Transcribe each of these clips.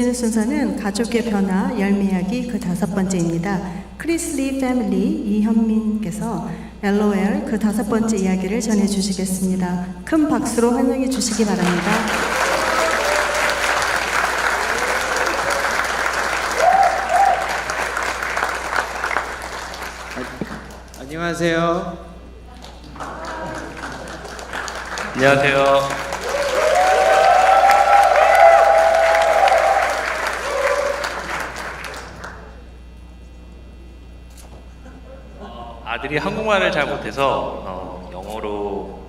이어지는 순서는 가족의 변화 열매하기 그 5번째입니다. 크리스리 패밀리 이현민께서 LOL 그 5번째 이야기를 전해주시겠습니다. 큰 박수로 환영해 주시기 바랍니다. 안녕하세요. 안녕하세요. 아들이 한국말을 잘 못해서 영어로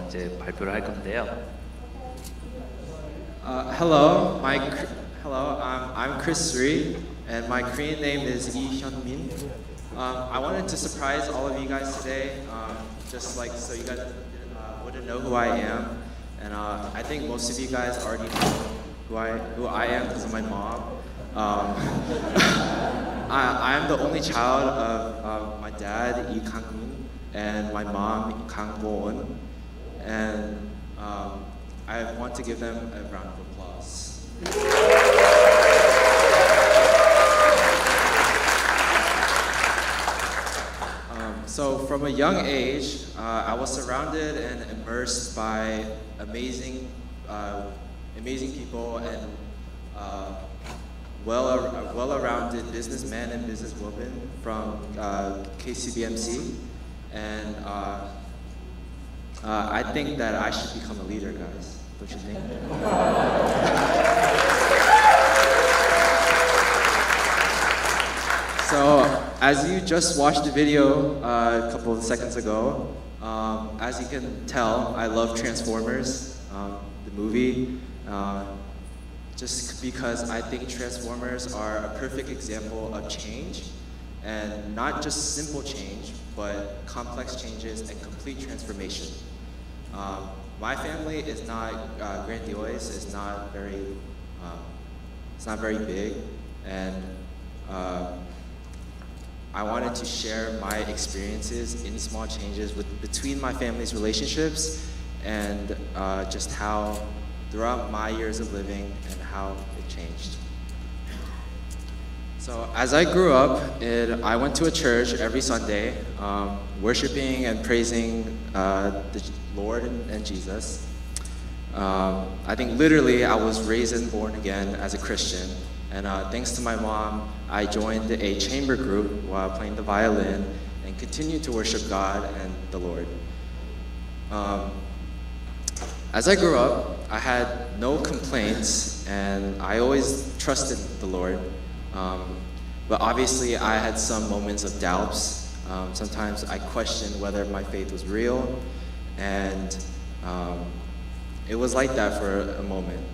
이제 발표를 할 건데요. Hello, I'm Chris Rhee, and my Korean name is Lee Hyun-min. I wanted to surprise all of you guys today, just like so you guys wouldn't know who I am, and I think most of you guys already know who I am because of my mom. I am the only child of my dad, Lee Kang-min, and my mom, Kang Bo-eun, and I want to give them a round of applause. So from a young age, I was surrounded and immersed by amazing people and well-rounded businessmen and businesswomen from KCBMC, and I think that I should become a leader, guys. Don't you think? So, as you just watched the video a couple of seconds ago, as you can tell, I love Transformers, the movie. Just because I think Transformers are a perfect example of change, and not just simple change, but complex changes and complete transformation. My family is not grandiose, it's not very big, and I wanted to share my experiences in small changes between my family's relationships, and just how throughout my years of living and how it changed. So as I grew up, I went to a church every Sunday, worshiping and praising the Lord and Jesus. I think literally I was raised and born again as a Christian, and thanks to my mom, I joined a chamber group while playing the violin and continued to worship God and the Lord. As I grew up, I had no complaints, and I always trusted the Lord. But obviously, I had some moments of doubts. Sometimes I questioned whether my faith was real, and it was like that for a moment.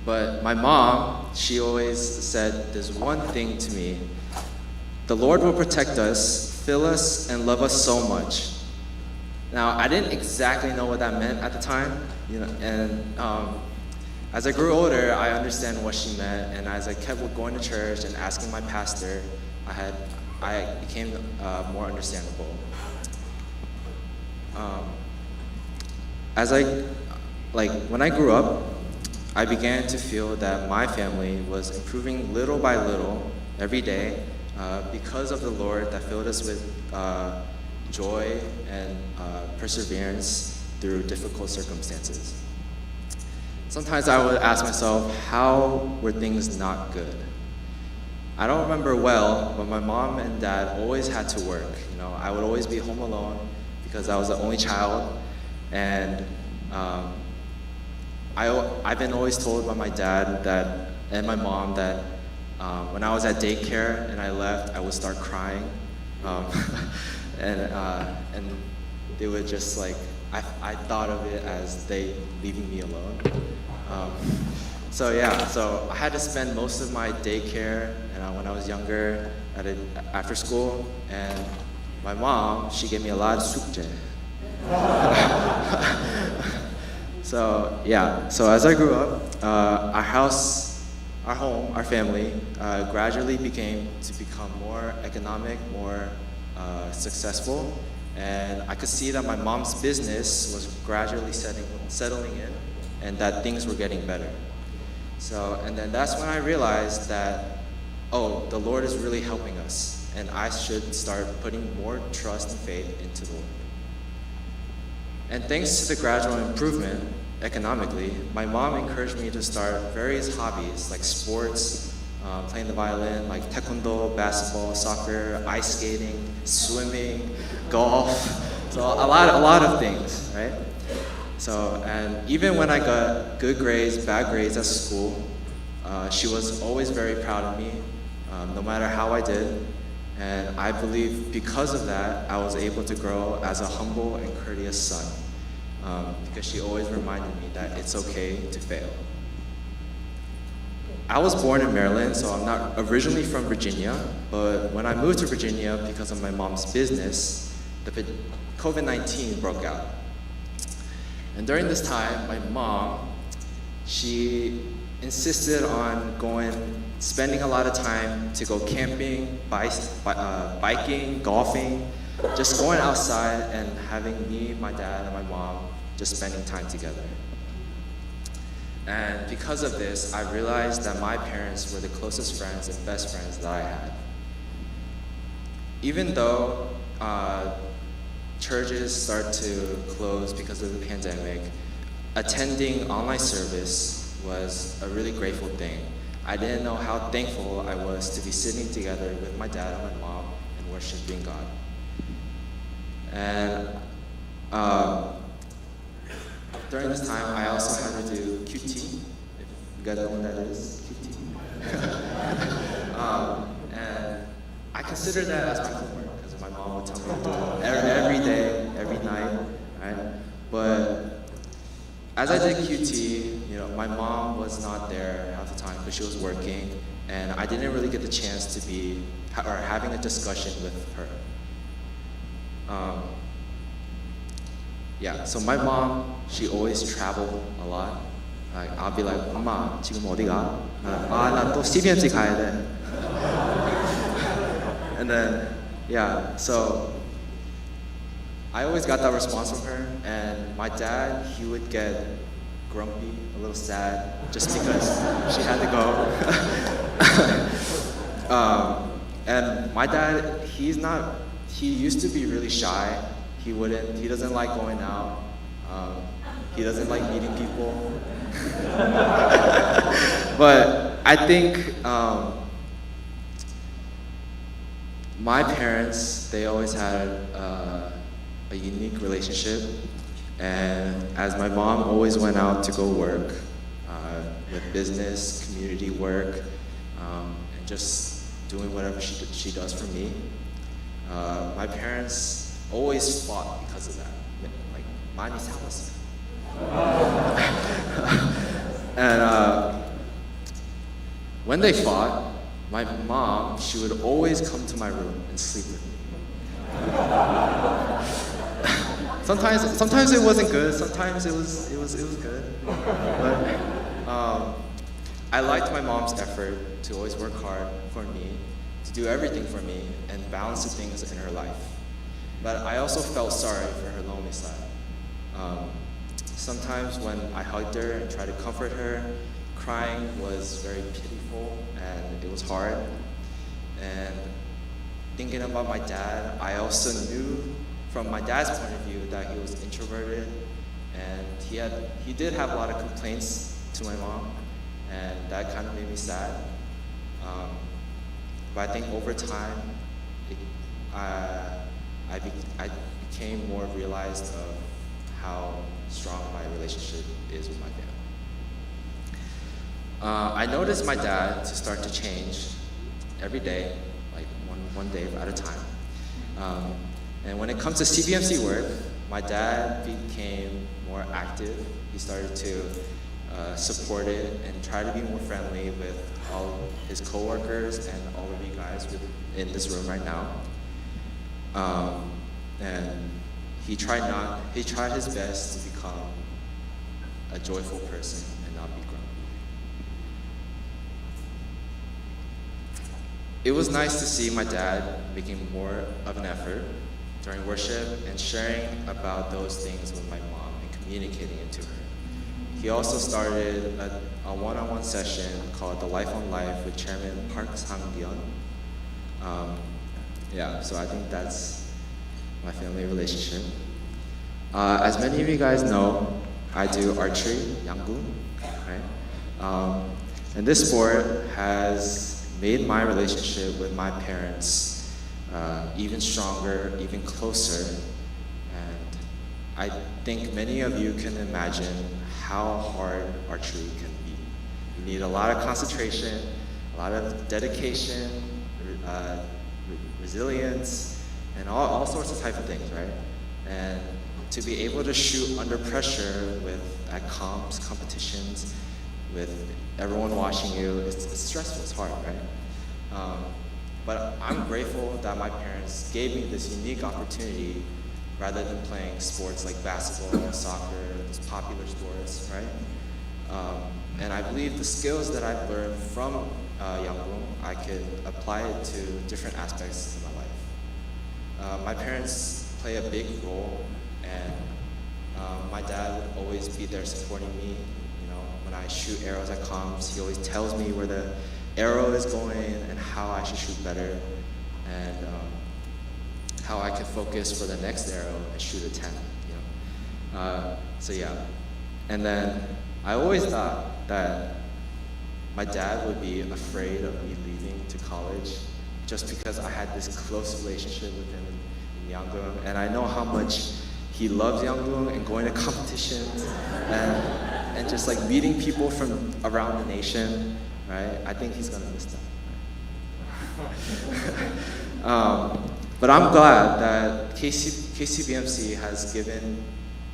But my mom, she always said there's one thing to me: the Lord will protect us, fill us, and love us so much. Now, I didn't exactly know what that meant at the time, and as I grew older, I understand what she meant, and as I kept going to church and asking my pastor, I became more understandable. When I grew up, I began to feel that my family was improving little by little every day because of the Lord that filled us with joy and perseverance through difficult circumstances. Sometimes I would ask myself, how were things not good? I don't remember well, but my mom and dad always had to work. I would always be home alone because I was the only child, and I've been always told by my dad and my mom that when I was at daycare and I left, I would start crying. And they would just I thought of it as they leaving me alone. So I had to spend most of my daycare when I was younger after school, and my mom, she gave me a lot of sukje. So as I grew up, our house, our home, our family gradually began to become more economic, more successful, and I could see that my mom's business was gradually settling in, and that things were getting better. So, and then that's when I realized that, oh, the Lord is really helping us, and I should start putting more trust and faith into the Lord. And thanks to the gradual improvement economically, my mom encouraged me to start various hobbies like sports, playing the violin, like taekwondo, basketball, soccer, ice skating, swimming, golf, so a lot of things, right? So, and even when I got good grades, bad grades at school, she was always very proud of me, no matter how I did. And I believe because of that, I was able to grow as a humble and courteous son, because she always reminded me that it's okay to fail. I was born in Maryland, so I'm not originally from Virginia, but when I moved to Virginia because of my mom's business, the COVID-19 broke out. And during this time, my mom, she insisted on spending a lot of time to go camping, biking, golfing, just going outside and having me, my dad, and my mom just spending time together. And because of this, I realized that my parents were the closest friends and best friends that I had. Even though churches start to close because of the pandemic, attending online service was a really grateful thing. I didn't know how thankful I was to be sitting together with my dad and my mom and worshiping God. And during this time, I also had to do QT, if you guys know what that is, QT. And I consider that as my homework, because my mom would tell me to do it every day, every night, right? But as I did QT, my mom was not there half the time because she was working, and I didn't really get the chance to be having a discussion with her. So my mom, she always traveled a lot. Like, I'll be like, 엄마, 지금 어디 가? 나 또 CBMC 가야 돼. And then, so I always got that response from her, and my dad, he would get grumpy, a little sad, just because she had to go. And my dad, he used to be really shy. He doesn't like going out. He doesn't like meeting people. But I think my parents, they always had a unique relationship. And as my mom always went out to go work with business, community work, and just doing whatever she does for me, my parents always fought because of that. Like, 많이 싸웠어요. And when they fought, my mom, she would always come to my room and sleep with me. Sometimes it wasn't good. Sometimes it was good. But I liked my mom's effort to always work hard for me, to do everything for me, and balance the things in her life. But I also felt sorry for her lonely side. Sometimes when I hugged her and tried to comfort her, crying was very pitiful and it was hard. And thinking about my dad, I also knew from my dad's point of view that he was introverted, and he did have a lot of complaints to my mom, and that kind of made me sad. But I think over time, I became more realized of how strong my relationship is with my family. I noticed my dad to start to change every day, like one day at a time. And when it comes to CBMC work, my dad became more active. He started to support it and try to be more friendly with all his coworkers and all of you guys in this room right now. And he tried his best to become a joyful person and not be grumpy. It was nice to see my dad making more of an effort during worship and sharing about those things with my mom and communicating it to her. he also started a one-on-one session called The Life on Life with Chairman Park Sang-byun. Yeah, so I think that's my family relationship. As many of you guys know, I do archery, 양궁, right? And this sport has made my relationship with my parents even stronger, even closer. And I think many of you can imagine how hard archery can be. You need a lot of concentration, a lot of dedication, resilience, and all sorts of type of things, right? And to be able to shoot under pressure at comps, competitions, with everyone watching you, it's stressful, it's hard, right? But I'm grateful that my parents gave me this unique opportunity rather than playing sports like basketball, soccer, those popular sports, right? And I believe the skills that I've learned from 양궁, I could apply it to different aspects of my life. My parents play a big role, and my dad would always be there supporting me. You know, when I shoot arrows at comps, he always tells me where the arrow is going and how I should shoot better, and how I can focus for the next arrow and shoot a 10. You know, so yeah. And then I always thought that my dad would be afraid of me leaving to college just because I had this close relationship with him in 양궁, and I know how much he loves 양궁 and going to competitions and just like meeting people from around the nation, right? I think he's gonna miss that. But I'm glad that KCBMC has given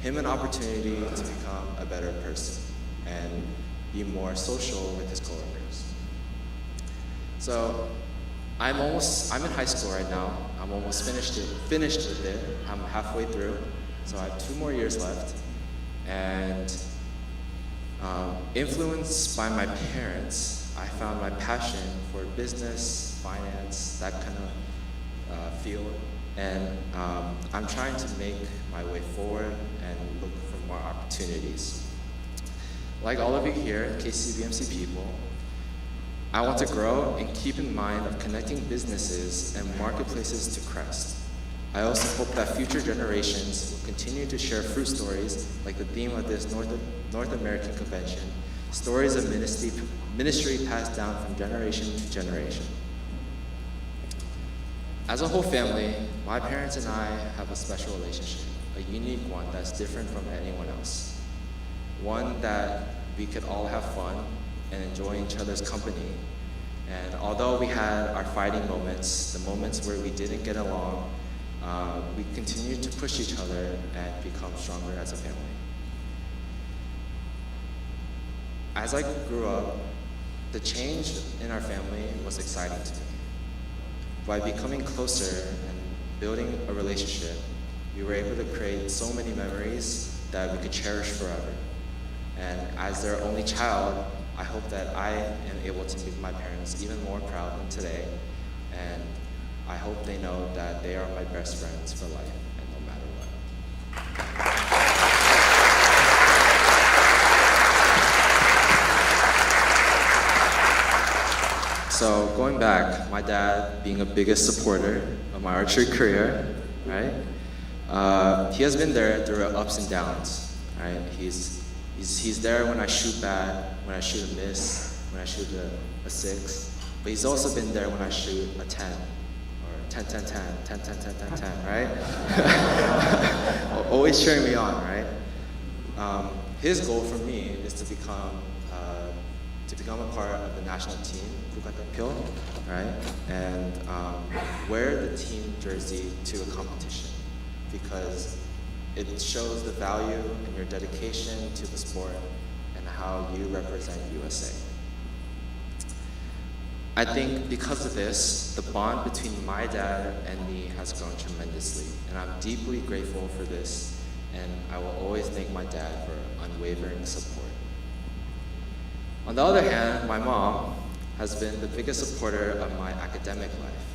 him an opportunity to become a better person and be more social with his coworkers. So I'm in high school right now. I'm almost finished with it. I'm halfway through, so I have 2 more years left. And influenced by my parents, I found my passion for business, finance, that kind of field. And I'm trying to make my way forward and look for more opportunities. Like all of you here, KCBMC people, I want to grow and keep in mind of connecting businesses and marketplaces to Crest. I also hope that future generations will continue to share fruit stories like the theme of this North American convention, stories of ministry passed down from generation to generation. As a whole family, my parents and I have a special relationship, a unique one that's different from anyone else. One that we could all have fun and enjoy each other's company. And although we had our fighting moments, the moments where we didn't get along, we continued to push each other and become stronger as a family. As I grew up, the change in our family was exciting to me. By becoming closer and building a relationship, we were able to create so many memories that we could cherish forever. And as their only child, I hope that I am able to make my parents even more proud than today. And I hope they know that they are my best friends for life, and no matter what. So going back, my dad being a biggest supporter of my archery career, right? He has been there through ups and downs, right? He's there when I shoot bad, when I shoot a miss, when I shoot a 6. But he's also been there when I shoot a 10, or 10, 10, 10, 10, 10, 10, 10, 10, right? Always cheering me on, right? His goal for me is to become a part of the national team, 국가대표, right? And wear the team jersey to a competition, because it shows the value and your dedication to the sport and how you represent USA. I think because of this, the bond between my dad and me has grown tremendously, and I'm deeply grateful for this, and I will always thank my dad for unwavering support. On the other hand, my mom has been the biggest supporter of my academic life.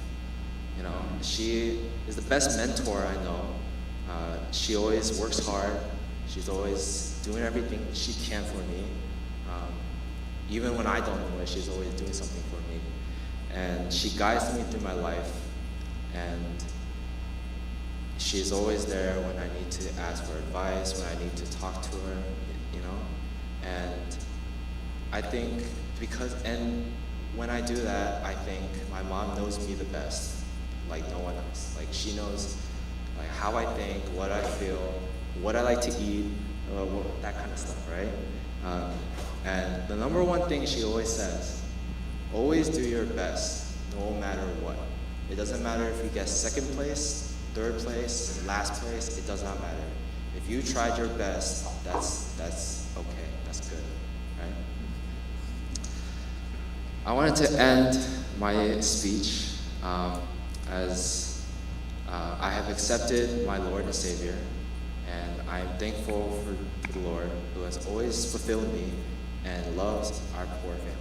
You know, she is the best mentor I know. She always works hard, She's always doing everything she can for me. Even when I don't know it, she's always doing something for me. And she guides me through my life. And she's always there when I need to ask for advice, when I need to talk to her, you know. And I think and when I do that, I think my mom knows me the best, like no one else. Like she knows like how I think, what I feel, what I like to eat, that kind of stuff, right? And the number one thing she always says, always do your best, no matter what. It doesn't matter if you get second place, third place, last place, it does not matter. If you tried your best, that's okay, that's good, right? I wanted to end my speech as I have accepted my Lord and Savior, and I am thankful for the Lord who has always fulfilled me and loves our poor family.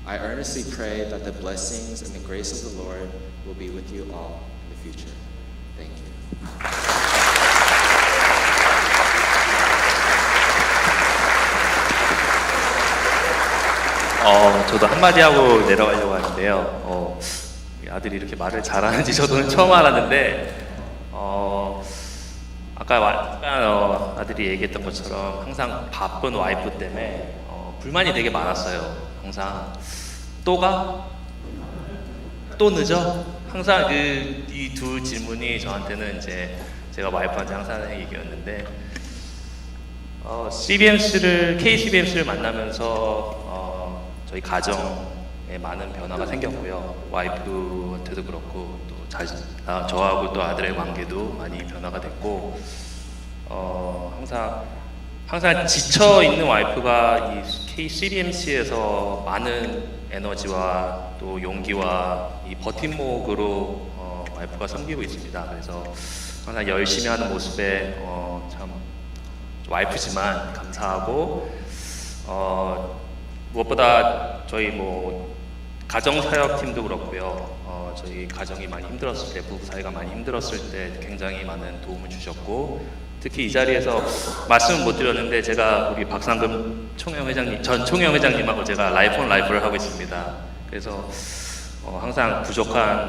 I earnestly pray that the blessings and the grace of the Lord will be with you all in the future. Thank you. 저도 한마디 하고 내려가려고 하는데요. 아들이 이렇게 말을 잘하는지 저도 처음 알았는데, 아까 아들이 얘기했던 것처럼 항상 바쁜 와이프 때문에 불만이 되게 많았어요. 항상 또 가? 또 늦어? 항상 이 두 질문이 저한테는 이제 제가 와이프한테 항상 하는 얘기였는데, KCBMC를 만나면서 저희 가정에 많은 변화가 생겼고요. 와이프한테도 그렇고 또 저하고 또 아들의 관계도 많이 변화가 됐고, 항상 지쳐 있는 와이프가 이 KCBMC에서 많은 에너지와 또 용기와 이 버팀목으로 와이프가 섬기고 있습니다. 그래서 항상 열심히 하는 모습에 참 와이프지만 감사하고, 무엇보다 저희 가정사역팀도 그렇고요. 저희 가정이 많이 힘들었을 때, 부부 사이가 많이 힘들었을 때 굉장히 많은 도움을 주셨고, 특히 이 자리에서 말씀은 못 드렸는데 제가 우리 박상금 전 총영 회장님하고 제가 라이프 온 라이프를 하고 있습니다. 그래서 항상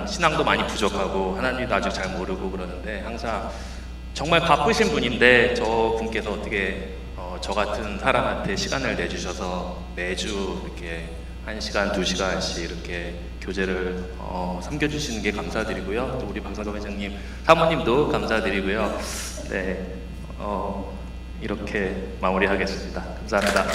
신앙도 많이 부족하고 하나님도 아직 잘 모르고 그러는데, 항상 정말 바쁘신 분인데 저 분께서 어떻게 저 같은 사람한테 시간을 내주셔서 매주 이렇게 1시간, 2시간씩 이렇게 교제를 섬겨주시는 게 감사드리고요. 또 우리 박상금 회장님, 사모님도 감사드리고요. 네, 이렇게 마무리하겠습니다. 감사합니다.